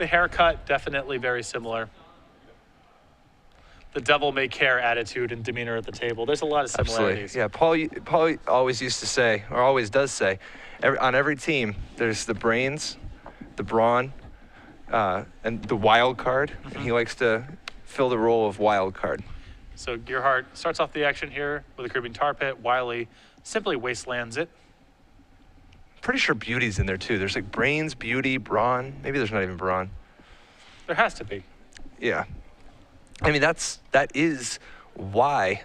The haircut, definitely very similar. The devil may care attitude and demeanor at the table. There's a lot of similarities. Absolutely. Yeah, Paul always used to say, or always does say, on every team, there's the brains, the brawn, and the wild card. And he likes to fill the role of wild card. So Gerhart starts off the action here with a creeping tar pit. Wiley simply wastelands it. Pretty sure beauty's in there too. There's like brains, beauty, brawn. Maybe there's not even brawn. There has to be. Yeah. I mean, that is why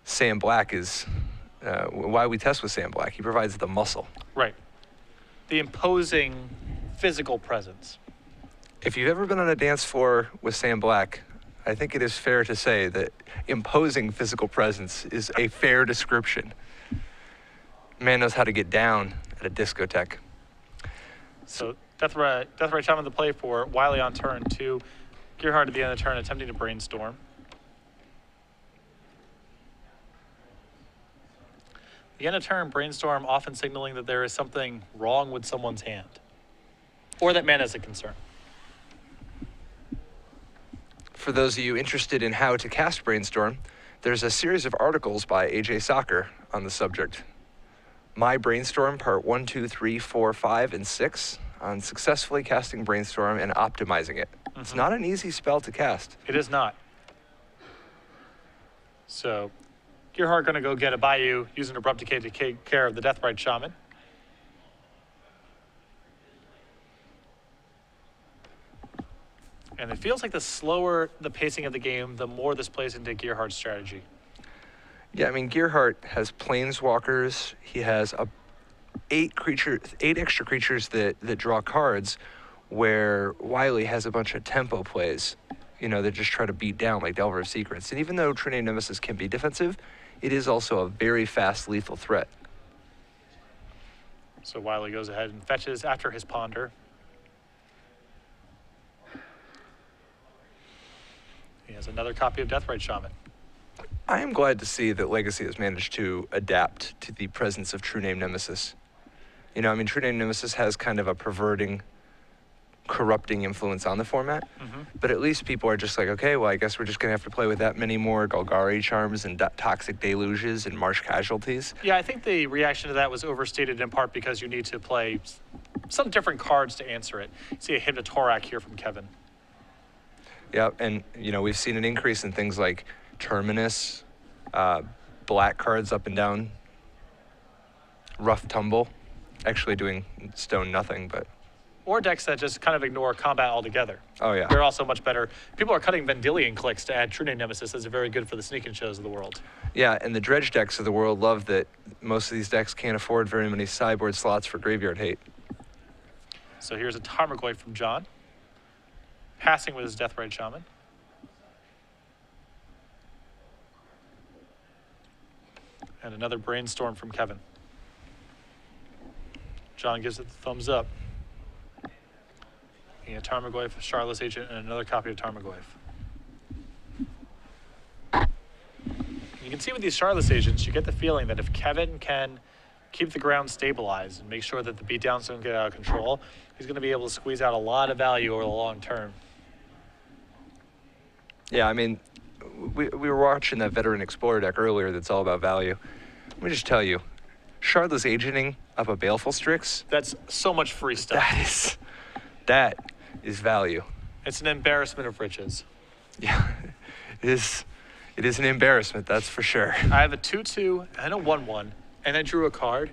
Sam Black is, why we test with Sam Black. He provides the muscle. Right. The imposing physical presence. If you've ever been on a dance floor with Sam Black, I think it is fair to say that imposing physical presence is a fair description. Man knows how to get down at a discotheque. So Death Ray Shaman the play for Wiley on turn 2. Gerhart at the end of the turn attempting to brainstorm. The end of turn brainstorm often signaling that there is something wrong with someone's hand. Or that mana is a concern. For those of you interested in how to cast Brainstorm, there's a series of articles by AJ Soccer on the subject. My Brainstorm, part 1, 2, 3, 4, 5, and 6, on successfully casting Brainstorm and optimizing it. It's not an easy spell to cast. It is not. So, Gerhart going to go get a Bayou using Abrupt Decay to take care of the Deathrite Shaman. And it feels like the slower the pacing of the game, the more this plays into Gerhart's strategy. Yeah, I mean, Gerhart has planeswalkers. He has eight extra creatures that draw cards, where Wiley has a bunch of tempo plays, that just try to beat down, like Delver of Secrets. And even though True Name Nemesis can be defensive, it is also a very fast, lethal threat. So Wiley goes ahead and fetches after his Ponder. He has another copy of Deathrite Shaman. I am glad to see that Legacy has managed to adapt to the presence of True Name Nemesis. True Name Nemesis has kind of a perverting, corrupting influence on the format, but at least people are just like, okay, well, I guess we're just going to have to play with that many more Golgari Charms and Toxic Deluges and Marsh Casualties. Yeah, I think the reaction to that was overstated in part because you need to play some different cards to answer it. See a Hypnotorac here from Kevin. Yeah, and we've seen an increase in things like Terminus, black cards up and down, Rough Tumble, actually doing stone nothing, but... Or decks that just kind of ignore combat altogether. Oh, yeah. They're also much better. People are cutting Vendilion clicks to add True Name Nemesis. That's very good for the sneak and shows of the world. Yeah, and the dredge decks of the world love that most of these decks can't afford very many sideboard slots for graveyard hate. So here's a Tarmogoyf from John, passing with his Deathrite Shaman. And another Brainstorm from Kevin. John gives it the thumbs up. A Tarmogoyf, Charlotte's Agent, and another copy of Tarmogoyf. You can see with these Charlotte's Agents, you get the feeling that if Kevin can keep the ground stabilized and make sure that the beatdowns don't get out of control, he's going to be able to squeeze out a lot of value over the long term. Yeah, I mean, we were watching that Veteran Explorer deck earlier that's all about value. Let me just tell you, Charlotte's Agenting up a Baleful Strix. That's so much free stuff. That is value. It's an embarrassment of riches. Yeah, it is an embarrassment, that's for sure. I have a 2/2 and a 1/1, and I drew a card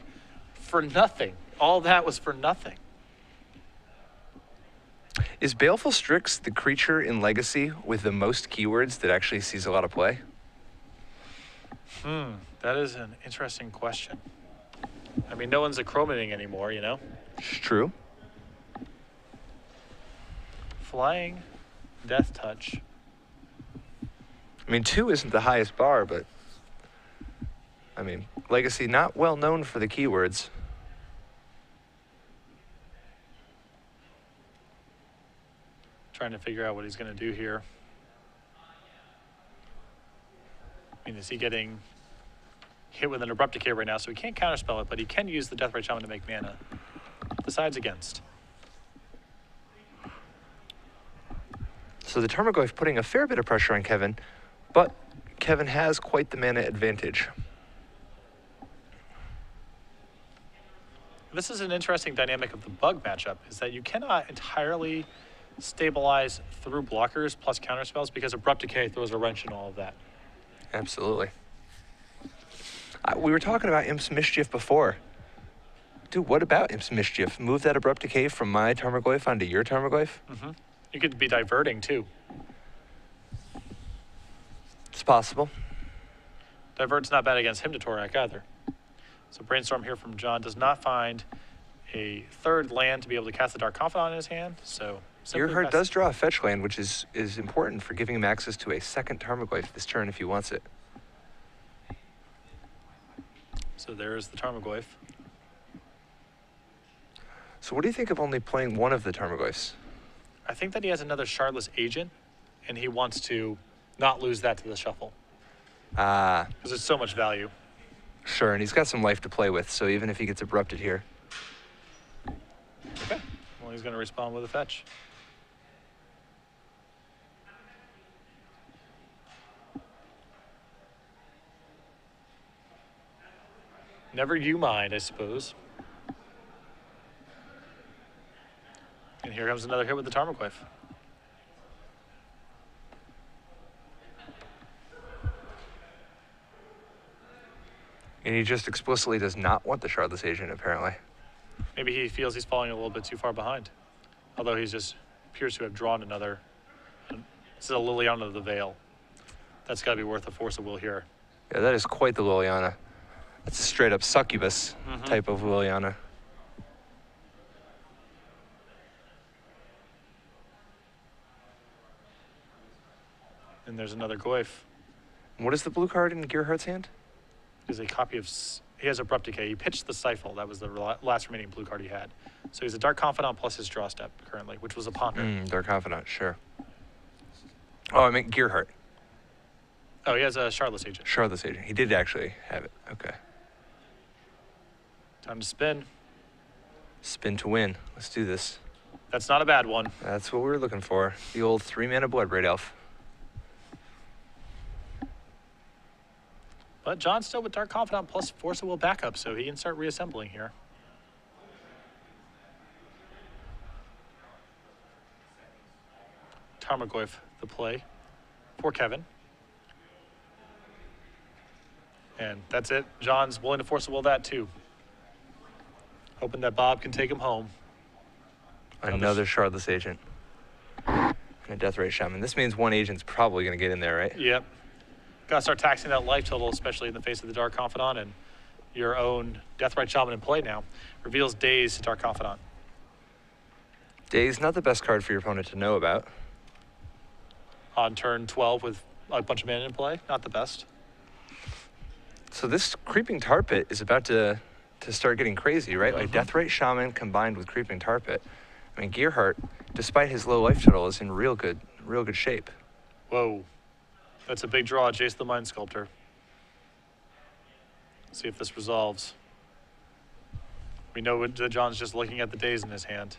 for nothing. All that was for nothing. Is Baleful Strix the creature in Legacy with the most keywords that actually sees a lot of play? That is an interesting question. I mean, no one's achromating anymore, It's true. Flying, Death Touch. I mean, 2 isn't the highest bar, but I mean, Legacy not well known for the keywords. Trying to figure out what he's going to do here. I mean, is he getting hit with an Abrupt Decay right now, so he can't counterspell it, but he can use the Deathrite Shaman to make mana. Decides against. So the Tarmogoyf putting a fair bit of pressure on Kevin, but Kevin has quite the mana advantage. This is an interesting dynamic of the bug matchup, is that you cannot entirely stabilize through blockers plus counterspells because Abrupt Decay throws a wrench in all of that. Absolutely. We were talking about Imp's Mischief before. Dude, what about Imp's Mischief? Move that Abrupt Decay from my Tarmogoyf onto your Tarmogoyf? Mm-hmm. You could be diverting, too. It's possible. Divert's not bad against Hymn to Torak either. So Brainstorm here from John does not find a third land to be able to cast the Dark Confidant in his hand, so... Gerhart does draw a fetch land, which is important for giving him access to a second Tarmogoyf this turn if he wants it. So there's the Tarmogoyf. So what do you think of only playing one of the Tarmogoyfs? I think that he has another Shardless Agent, and he wants to not lose that to the shuffle. Ah. Because it's so much value. Sure, and he's got some life to play with, so even if he gets abrupted here. Okay. Well, he's going to respond with a fetch. Never you mind, I suppose. And here comes another hit with the Tarmogoyf. And he just explicitly does not want the Shardless Agent, apparently. Maybe he feels he's falling a little bit too far behind. Although he's just appears to have drawn another. This is a Liliana of the Veil. That's got to be worth a force of will here. Yeah, that is quite the Liliana. That's a straight up succubus type of Liliana. And there's another Goyf. What is the blue card in Gerhart's hand? Is a copy of... He has Abrupt Decay. He pitched the Stifle. That was the last remaining blue card he had. So he's a Dark Confidant plus his draw step currently, which was a Ponder. Dark Confidant, sure. Oh, I meant Gerhart. Oh, he has a Shardless Agent. Shardless Agent. He did actually have it. Okay. Time to spin. Spin to win. Let's do this. That's not a bad one. That's what we were looking for. The old 3-mana Bloodbraid Elf. But John's still with Dark Confidant plus Force of Will backup, so he can start reassembling here. Tarmogoyf, the play for Kevin. And that's it. John's willing to Force of Will that too. Hoping that Bob can take him home. Another Shardless Agent. And a Deathrite Shaman. This means one agent's probably going to get in there, right? Yep. Gotta start taxing that life total, especially in the face of the Dark Confidant and your own Deathrite Shaman in play now. Reveals Daze to Dark Confidant. Daze, not the best card for your opponent to know about. On turn 12 with a bunch of mana in play, not the best. So this Creeping Tar Pit is about to start getting crazy, right? Like Deathrite Shaman combined with Creeping Tar Pit. I mean, Gerhart, despite his low life total, is in real good shape. Whoa. That's a big draw, Jace the Mind Sculptor. See if this resolves. We know that John's just looking at the days in his hand.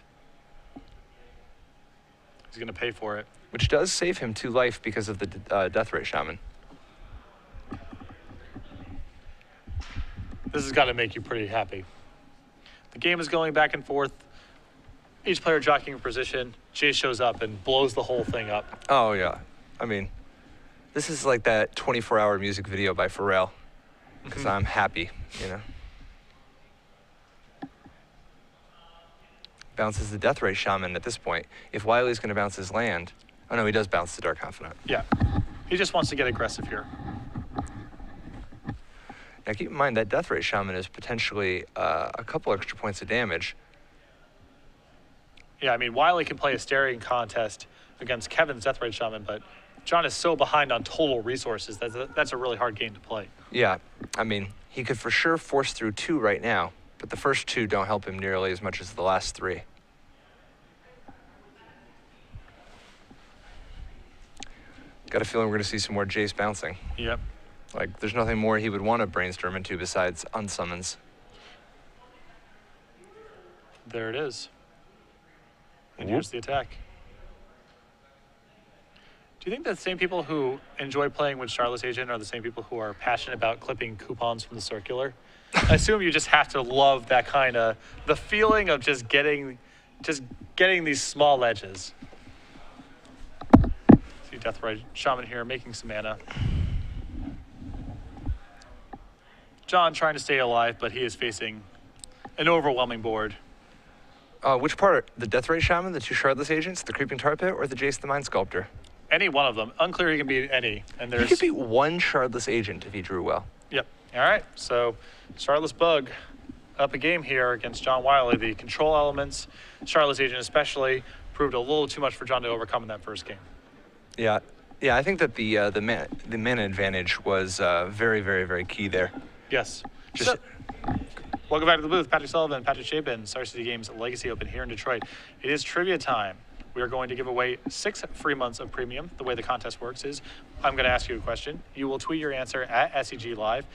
He's going to pay for it. Which does save him 2 life because of the Deathrite Shaman. This has got to make you pretty happy. The game is going back and forth. Each player jockeying a position. Jace shows up and blows the whole thing up. Oh, yeah. I mean, this is like that 24-hour music video by Pharrell. Because I'm happy, you know. Bounces the Deathrite Shaman at this point. If Wiley's going to bounce his land... Oh, no, he does bounce the Dark Confidant. Yeah. He just wants to get aggressive here. Now, keep in mind that Deathrite Shaman is potentially a couple extra points of damage. Yeah, I mean, Wiley can play a staring contest against Kevin's Deathrite Shaman, but John is so behind on total resources that that's a really hard game to play. Yeah, I mean, he could for sure force through 2 right now, but the first 2 don't help him nearly as much as the last 3. Got a feeling we're going to see some more Jace bouncing. Yep. Like, there's nothing more he would want to brainstorm into besides unsummons. There it is. And here's the attack. Do you think the same people who enjoy playing with Charlotte's Agent are the same people who are passionate about clipping coupons from the circular? I assume you just have to love that kind of, the feeling of just getting these small edges. See Deathrite Shaman here making some mana. John trying to stay alive, but he is facing an overwhelming board. Which part? The Deathrite Shaman, the 2 Shardless Agents, the Creeping Tar Pit, or the Jace the Mind Sculptor? Any one of them. Unclear he can beat any. And there's... He could beat 1 Shardless Agent if he drew well. Yep. All right. So Shardless Bug up a game here against John Wiley. The control elements, Shardless Agent especially, proved a little too much for John to overcome in that first game. Yeah. Yeah, I think that the mana advantage was very, very, very key there. Yes. Welcome back to the booth. Patrick Sullivan, Patrick Chapin, Star City Games Legacy Open here in Detroit. It is trivia time. We are going to give away 6 free months of premium. The way the contest works is I'm going to ask you a question. You will tweet your answer at SCG Live,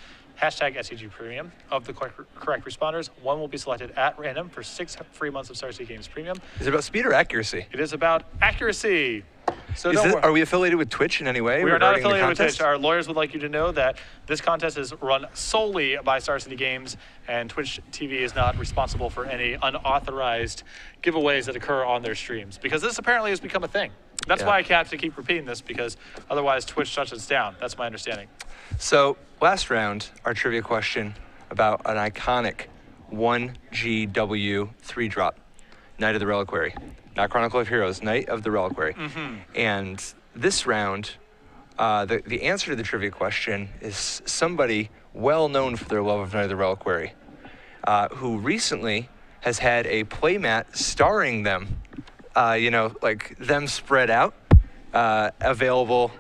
hashtag SCG Premium. Of the correct responders, 1 will be selected at random for 6 free months of Star City Games Premium. Is it about speed or accuracy? It is about accuracy. So are we affiliated with Twitch in any way? We are not affiliated with Twitch. Our lawyers would like you to know that this contest is run solely by Star City Games, and Twitch TV is not responsible for any unauthorized giveaways that occur on their streams, because this apparently has become a thing. That's why I have to keep repeating this, because otherwise Twitch shuts us down. That's my understanding. So last round, our trivia question about an iconic 1GW 3-drop, Knight of the Reliquary. Not Chronicle of Heroes, Knight of the Reliquary. And this round, the answer to the trivia question is somebody well known for their love of Knight of the Reliquary, who recently has had a playmat starring them, like them spread out, available,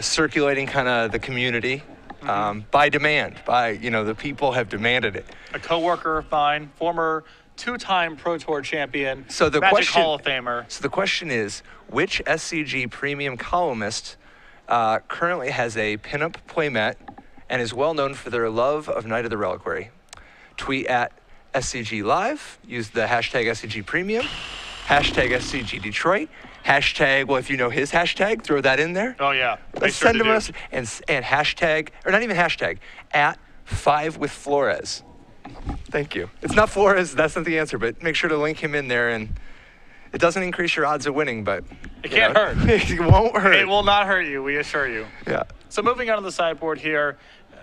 circulating kind of the community by demand, the people have demanded it. A coworker of mine, former 2-time Pro Tour champion, so the Magic Hall of Famer. So the question is, which SCG premium columnist currently has a pinup playmat and is well known for their love of Knight of the Reliquary? Tweet at SCG Live, use the hashtag SCG Premium, hashtag SCG Detroit, hashtag, well, if you know his hashtag, throw that in there. Oh, yeah. Let's send him us, and hashtag, or not even hashtag, at 5 with Flores. Thank you. It's not Flores, that's not the answer, but make sure to link him in there, and it doesn't increase your odds of winning, but it can't hurt. It won't hurt. It will not hurt you, we assure you. Yeah. So moving on to the sideboard here,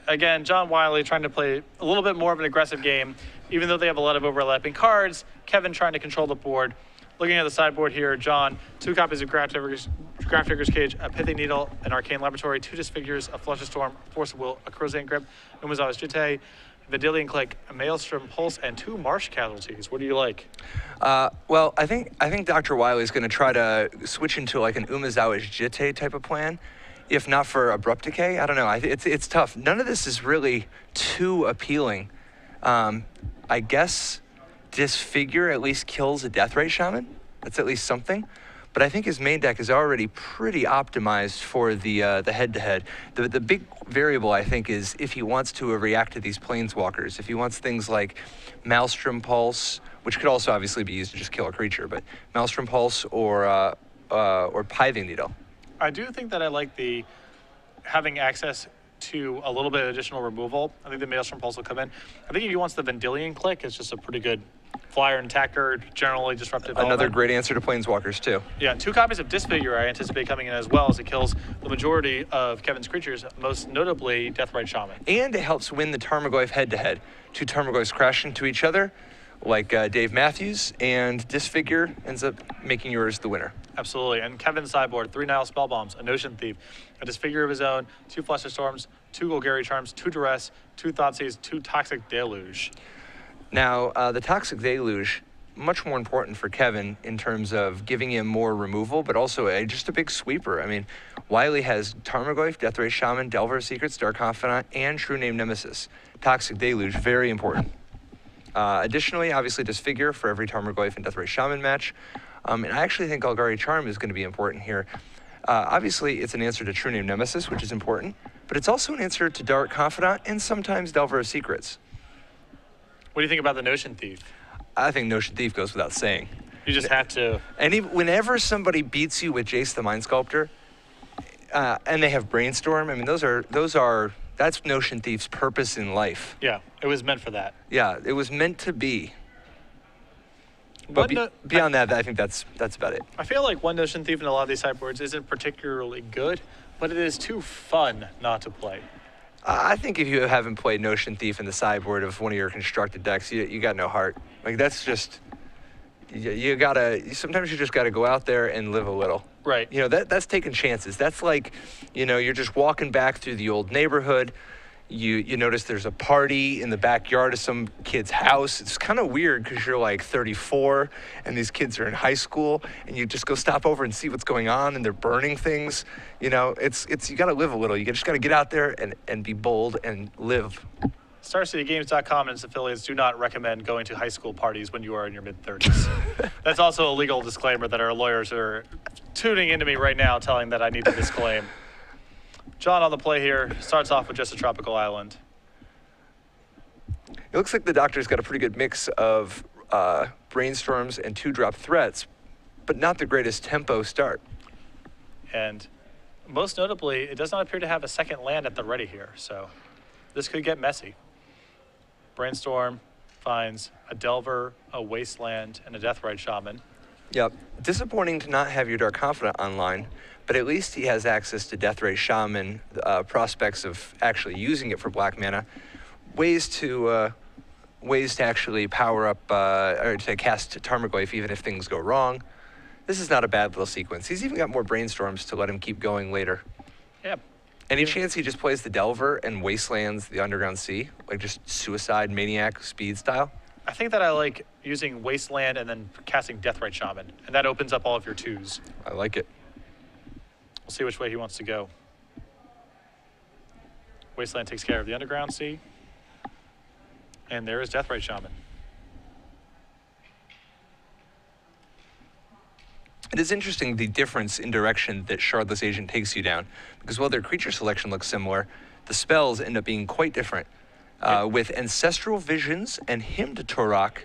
again, John Wiley trying to play a little bit more of an aggressive game, even though they have a lot of overlapping cards. Kevin trying to control the board. Looking at the sideboard here, John, 2 copies of Graph Digger's Cage, a Pithing Needle, an Arcane Laboratory, 2 Disfigures, a Flush of Storm, Force of Will, a Crozane Grip, Umazawa's Jitte, Vendilion Click, a Maelstrom Pulse, and 2 Marsh Casualties. What do you like? Well, I think Dr. Wiley is going to try to switch into like an Umazawa's Jitte type of plan, if not for Abrupt Decay. I don't know. It's tough. None of this is really too appealing. I guess Disfigure at least kills a Deathrite Shaman. That's at least something. But I think his main deck is already pretty optimized for the head-to-head. The big variable, I think, is if he wants to react to these Planeswalkers. If he wants things like Maelstrom Pulse, which could also obviously be used to just kill a creature, but Maelstrom Pulse or Pithing Needle. I do think that I like the having access to a little bit of additional removal. I think the Maelstrom Pulse will come in. I think if he wants the Vendilion Click, it's just a pretty good flyer and attacker, generally disruptive. Another great answer to Planeswalkers, too. Yeah, 2 copies of Disfigure I anticipate coming in as well, as it kills the majority of Kevin's creatures, most notably Deathrite Shaman. And it helps win the Tarmogoyf head-to-head. 2 Tarmogoyfs crash into each other, like Dave Matthews, and Disfigure ends up making yours the winner. Absolutely. And Kevin's sideboard, 3 Nile Spellbombs, a Notion Thief, a Disfigure of his own, 2 Flush of Storms, 2 Golgari Charms, 2 Duress, 2 Thoughtseize, 2 Toxic Deluge. Now, the Toxic Deluge, much more important for Kevin in terms of giving him more removal, but also just a big sweeper. I mean, Wiley has Tarmogoyf, Deathrite Shaman, Delver of Secrets, Dark Confidant, and True Name Nemesis. Toxic Deluge, very important. Additionally, obviously, Disfigure for every Tarmogoyf and Deathrite Shaman match. And I actually think Golgari Charm is going to be important here. Obviously, it's an answer to True Name Nemesis, which is important, but it's also an answer to Dark Confidant and sometimes Delver of Secrets. What do you think about the Notion Thief? I think Notion Thief goes without saying. You just have to. And whenever somebody beats you with Jace the Mind Sculptor, and they have Brainstorm. I mean, that's Notion Thief's purpose in life. Yeah, it was meant for that. Yeah, it was meant to be. But beyond that, I think that's about it. I feel like One Notion Thief in a lot of these sideboards isn't particularly good, but it is too fun not to play. I think if you haven't played Notion Thief in the sideboard of one of your constructed decks, you got no heart. Like, that's just, sometimes you just gotta go out there and live a little. Right. You know, that's taking chances. That's like, you know, you're just walking back through the old neighborhood. You notice there's a party in the backyard of some kid's house. It's kind of weird because you're like 34 and these kids are in high school, and you just go stop over and see what's going on, and they're burning things. You know, it's you got to live a little. You just got to get out there and be bold and live. StarCityGames.com and its affiliates do not recommend going to high school parties when you are in your mid-30s. That's also a legal disclaimer that our lawyers are tuning into me right now, telling that I need to disclaim. John on the play here starts off with just a tropical island. It looks like the Doctor's got a pretty good mix of brainstorms and 2-drop threats, but not the greatest tempo start. And most notably, it does not appear to have a second land at the ready here, so this could get messy. Brainstorm finds a Delver, a Wasteland, and a Deathrite Shaman. Yep. Disappointing to not have your Dark Confidant online, but at least he has access to Deathrite Shaman, prospects of actually using it for black mana, ways to actually power up or to cast Tarmogoyf even if things go wrong. This is not a bad little sequence. He's even got more Brainstorms to let him keep going later. Yep. Any chance he just plays the Delver and Wastelands the Underground Sea, like just Suicide Maniac speed style? I think that I like using Wasteland and then casting Deathrite Shaman, and that opens up all of your 2s. I like it. We'll see which way he wants to go. Wasteland takes care of the Underground Sea. And there is Deathrite Shaman. It is interesting the difference in direction that Shardless Agent takes you down, because while their creature selection looks similar, the spells end up being quite different. With Ancestral Visions and Hymn to Torok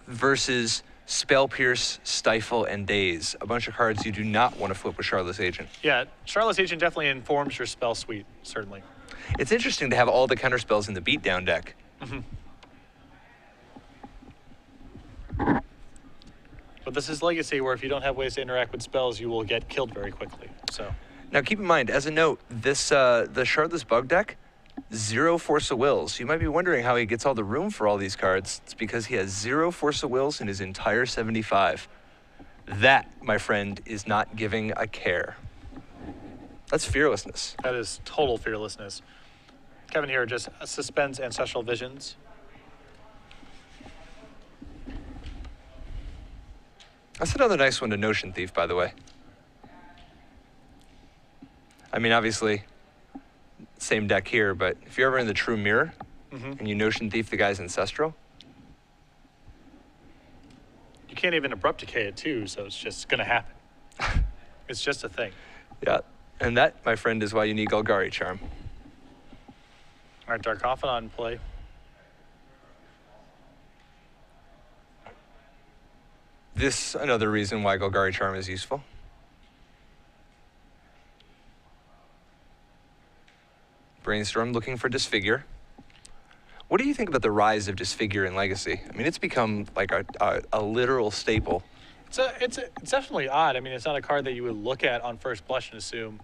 versus Spell Pierce, Stifle, and Daze. A bunch of cards you do not want to flip with Shardless Agent. Yeah, Shardless Agent definitely informs your spell suite, certainly. It's interesting to have all the counter spells in the beatdown deck. Mm-hmm. But this is Legacy, where if you don't have ways to interact with spells, you will get killed very quickly. So now keep in mind, as a note, this the Shardless Bug deck, 0 Force of Wills. You might be wondering how he gets all the room for all these cards. It's because he has 0 Force of Wills in his entire 75. That, my friend, is not giving a care. That's fearlessness. that is total fearlessness. Kevin here just suspends Ancestral Visions. That's another nice one to Notion Thief, by the way. I mean, obviously, same deck here, but if you're ever in the True Mirror and you Notion Thief the guy's Ancestral, You can't even Abrupt Decay it too, so it's just going to happen. It's just a thing. yeah. And that, my friend, is why you need Golgari Charm. All right, Dark Confidant in play. This another reason why Golgari Charm is useful. Brainstorm looking for Disfigure. What do you think about the rise of Disfigure in Legacy? I mean, it's become like a literal staple. It's definitely odd. I mean, it's not a card that you would look at on first blush and assume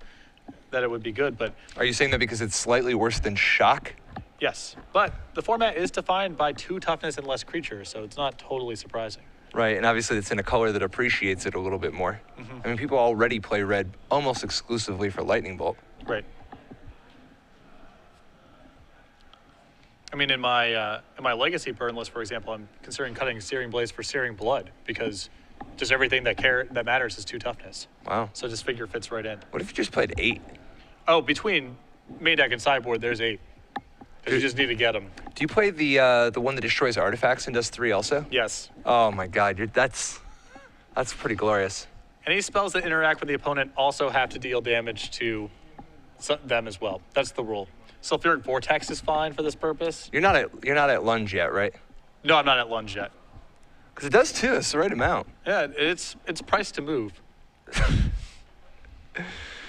that it would be good, but... Are you saying that because it's slightly worse than Shock? Yes, but the format is defined by 2 toughness and less creatures, so it's not totally surprising. Right, and obviously it's in a color that appreciates it a little bit more. I mean, people already play red almost exclusively for Lightning Bolt. Right. I mean, in my Legacy burn list, for example, I'm considering cutting Searing Blaze for Searing Blood, because just everything that matters is 2 toughness. Wow. So Disfigure fits right in. What if you just played 8? Oh, between main deck and sideboard, there's 8. You just need to get them. Do you play the one that destroys artifacts and does 3 also? Yes. Oh my God, that's pretty glorious. Any spells that interact with the opponent also have to deal damage to them as well. That's the rule. Sulfuric Vortex is fine for this purpose. You're not at lunge yet, right? No, I'm not at lunge yet. Because it does too. It's the right amount. Yeah, it's priced to move.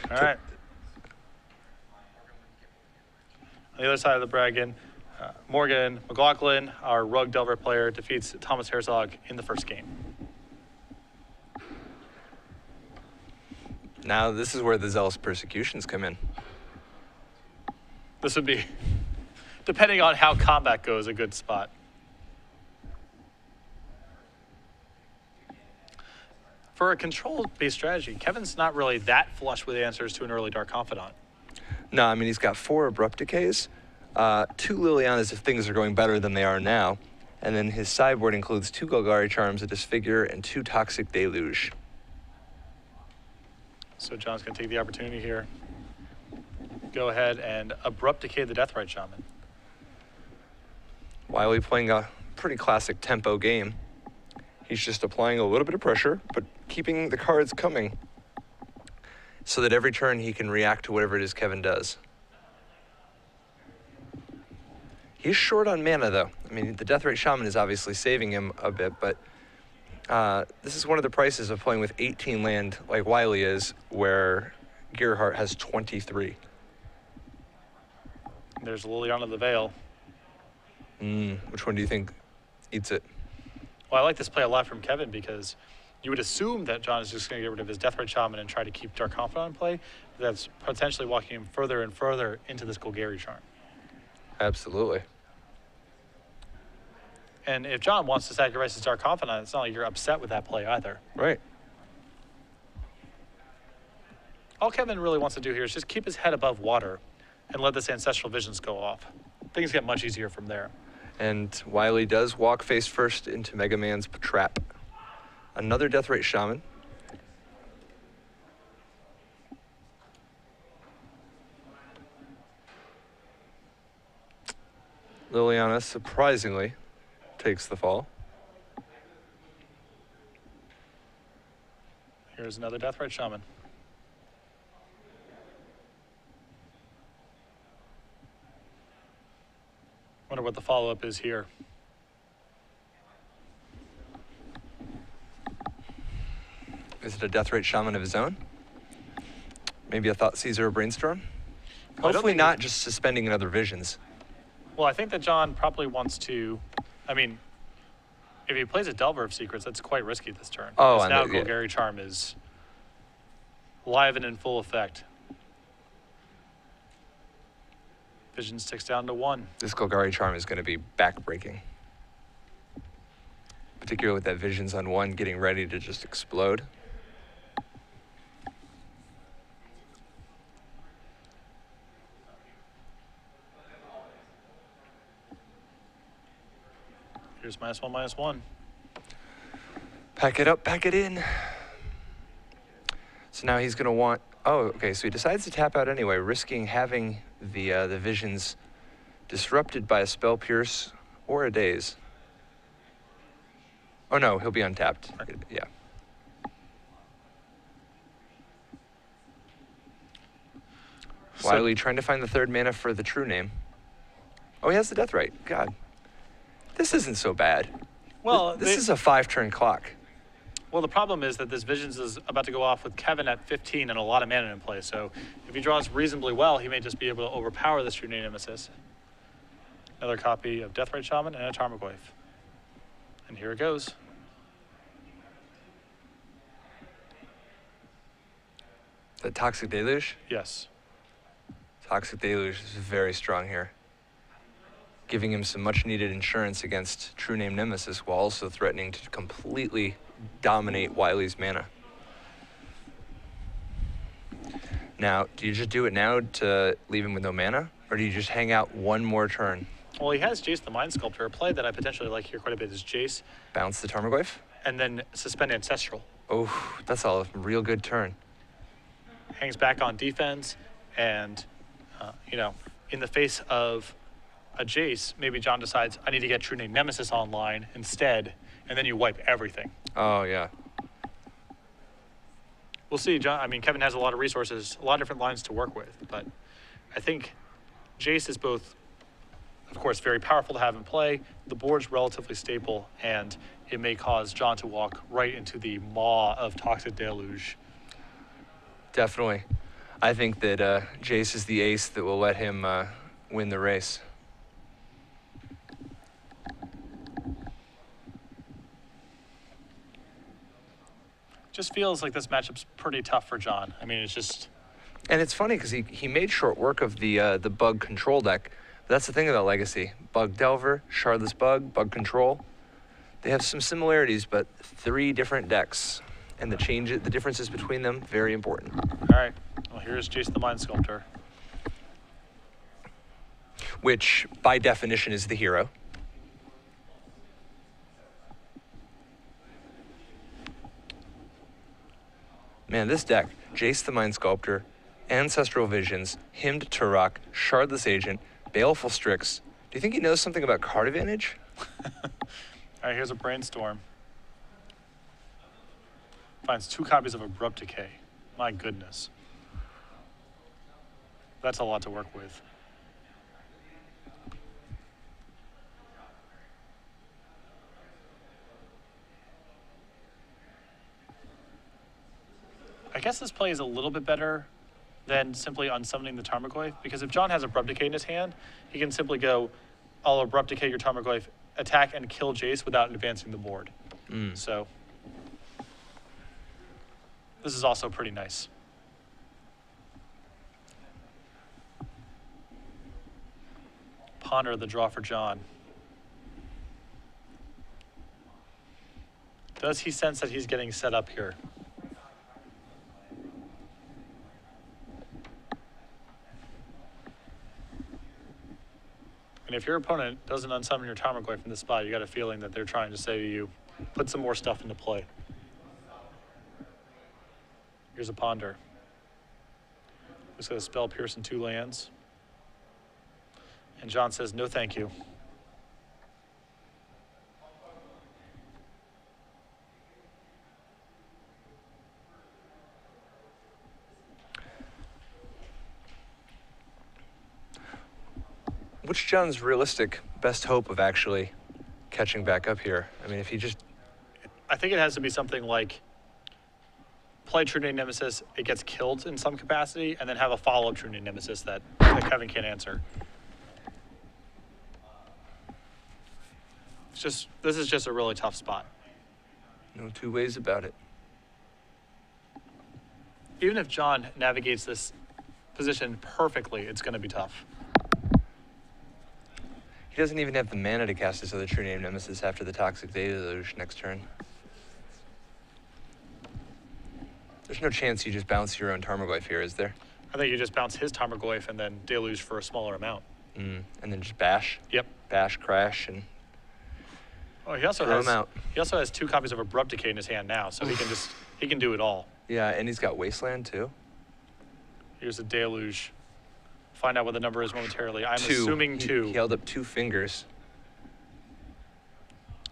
All right. On the other side of the bragging, Morgan McLaughlin, our Rug Delver player, defeats Thomas Herzog in the first game. Now this is where the zealous persecutions come in. This would be, depending on how combat goes, a good spot. For a control-based strategy, Kevin's not really that flush with answers to an early Dark Confidant. No, I mean, he's got 4 Abrupt Decays, 2 Lilianas if things are going better than they are now, and then his sideboard includes 2 Golgari Charms, a Disfigure, and 2 Toxic Deluge. So John's going to take the opportunity here. Go ahead and Abrupt Decay the Deathrite Shaman. Wiley playing a pretty classic tempo game. He's just applying a little bit of pressure, but keeping the cards coming so that every turn he can react to whatever it is Kevin does. He's short on mana, though. I mean, the Deathrite Shaman is obviously saving him a bit, but this is one of the prices of playing with 18 land like Wiley is, where Gerhart has 23. There's Liliana the Veil. Which one do you think eats it? Well, I like this play a lot from Kevin because you would assume that John is just going to get rid of his Deathrite Shaman and try to keep Dark Confidant in play. That's potentially walking him further and further into this Golgari Charm. Absolutely. And if John wants to sacrifice his Dark Confidant, it's not like you're upset with that play either. Right. All Kevin really wants to do here is just keep his head above water and let this Ancestral Visions go off. Things get much easier from there. And Wiley does walk face first into Mega Man's trap. Another Deathrite Shaman. Liliana, surprisingly, takes the fall. Here's another Deathrite Shaman. Wonder what the follow-up is here. Is it a Deathrite Shaman of his own? Maybe a Thought Seizer or Brainstorm? Well, Hopefully not just suspending another Visions. Well, I think that John probably wants to, I mean, if he plays a Delver of Secrets, that's quite risky this turn. Oh, because now yeah. Golgari Charm is live and in full effect. Visions ticks down to 1. This Golgari Charm is going to be backbreaking. Particularly with that Visions on 1 getting ready to just explode. Here's -1/-1. Pack it up, pack it in. So now he's going to want... Oh, okay, so he decides to tap out anyway, risking having the Visions disrupted by a Spell Pierce or a Daze. Oh no, he'll be untapped. Yeah. So, Wiley trying to find the 3rd mana for the true name. Oh, he has the Deathrite. God. This isn't so bad. well, This is a 5-turn clock. well, the problem is that this Visions is about to go off with Kevin at 15 and a lot of mana in play. So if he draws reasonably well, he may just be able to overpower this True Name Nemesis. Another copy of Deathrite Shaman and a Tarmogoyf. And here it goes. The Toxic Deluge? Yes. Toxic Deluge is very strong here, giving him some much needed insurance against True Name Nemesis while also threatening to completely dominate Wiley's mana. Now, do you just do it now to leave him with no mana, or do you just hang out one more turn? Well, he has Jace the Mind Sculptor. A play that I potentially like here quite a bit is Jace, Bounce the Tarmogoyf? and then suspend Ancestral. Oh, that's a real good turn. Hangs back on defense, and, you know, in the face of a Jace, maybe John decides, I need to get True Name Nemesis online instead, and then you wipe everything. Oh, yeah. We'll see, John. I mean, Kevin has a lot of resources, a lot of different lines to work with, but I think Jace is both, of course, very powerful to have in play. The board's relatively stable, and it may cause John to walk right into the maw of Toxic Deluge. Definitely. I think that Jace is the ace that will let him win the race. Just feels like this matchup's pretty tough for John. I mean, it's just... And it's funny because he made short work of the bug control deck. That's the thing about Legacy. Bug Delver, Shardless Bug, Bug Control. They have some similarities, but 3 different decks. And the differences between them, very important. All right. Well, here's Jace the Mind Sculptor. Which, by definition, is the hero. Man, this deck, Jace the Mind Sculptor, Ancestral Visions, Hymned Turok, Shardless Agent, Baleful Strix. Do you think he knows something about card advantage? All right, here's a Brainstorm. Finds 2 copies of Abrupt Decay. My goodness. That's a lot to work with. I guess this play is a little bit better than simply unsummoning the Tarmogoyf, because if John has Abrupt Decay in his hand, he can simply go, I'll Abrupt Decay your Tarmogoyf, attack and kill Jace without advancing the board. So this is also pretty nice. Ponder the draw for John. Does he sense that he's getting set up here? And if your opponent doesn't unsummon your Tarmogoyf from this spot, you got a feeling that they're trying to say to you, put some more stuff into play. Here's a Ponder. Looks like a Spell Pierce and 2 lands. And John says, no thank you. What's John's realistic best hope of actually catching back up here? I mean, if he just... I think it has to be something like play True Name Nemesis, it gets killed in some capacity, and then have a follow-up True Name Nemesis that Kevin can't answer. It's just, this is just a really tough spot. No 2 ways about it. Even if John navigates this position perfectly, it's going to be tough. He doesn't even have the mana to cast his other True Name Nemesis after the Toxic Deluge next turn. There's no chance you just bounce your own Tarmogoyf here, is there? I think you just bounce his Tarmogoyf and then Deluge for a smaller amount. And then just bash? Yep. Bash, crash, and oh, he also throw him out. He also has 2 copies of Abrupt Decay in his hand now, so he can do it all. Yeah, and he's got Wasteland too. Here's a Deluge. Find out what the number is momentarily. I'm 2. assuming 2. He held up 2 fingers.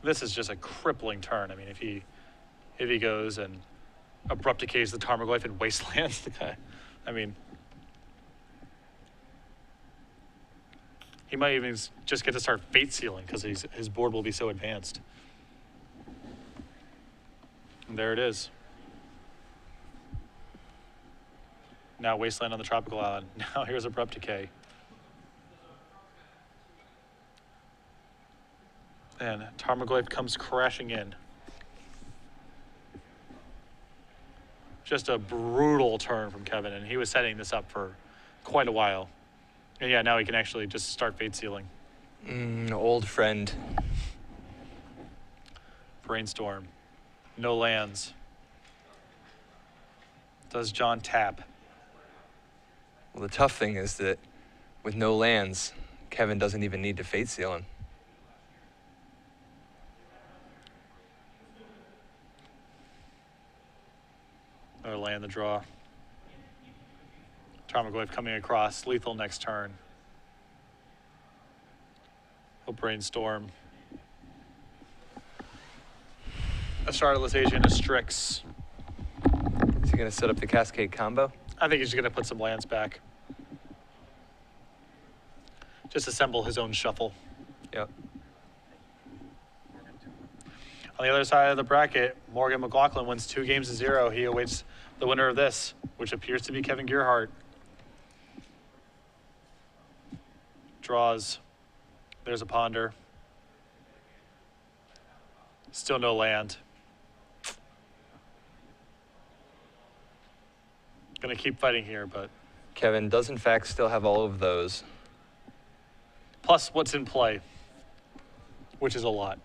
This is just a crippling turn. I mean, if he goes and Abrupt Decays the Tarmogoyf and Wastelands the guy, I mean, he might even just get to start Fate Sealing because his board will be so advanced. And there it is. Now Wasteland on the Tropical Island. Now here's Abrupt Decay. And Tarmogoyf comes crashing in. Just a brutal turn from Kevin, and he was setting this up for quite a while. And yeah, now he can actually just start Fate Sealing. Old friend. Brainstorm. No lands. Does John tap? Well, the tough thing is that with no lands, Kevin doesn't even need to Fate Seal him. Another land the draw. Tarmogoyf coming across, lethal next turn. He'll Brainstorm. A Shardless Agent, a Strix. Is he going to set up the Cascade combo? I think he's going to put some lands back. Just assemble his own shuffle. Yep. On the other side of the bracket, Morgan McLaughlin wins 2 games to 0. He awaits the winner of this, which appears to be Kevin Gerhart. draws. There's a ponder. Still no land. Gonna keep fighting here, but Kevin does in fact still have all of those. plus what's in play, which is a lot.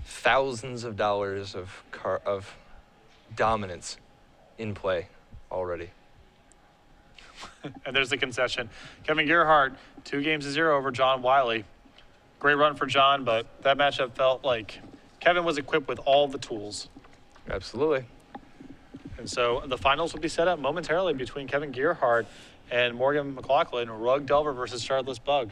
Thousands of dollars of dominance in play already. And there's the concession. Kevin Gerhart, 2-0 over John Wiley. Great run for John, but that matchup felt like Kevin was equipped with all the tools. Absolutely. And so the finals will be set up momentarily between Kevin Gerhart and Morgan McLaughlin, Rug Delver versus Charlotte Bug.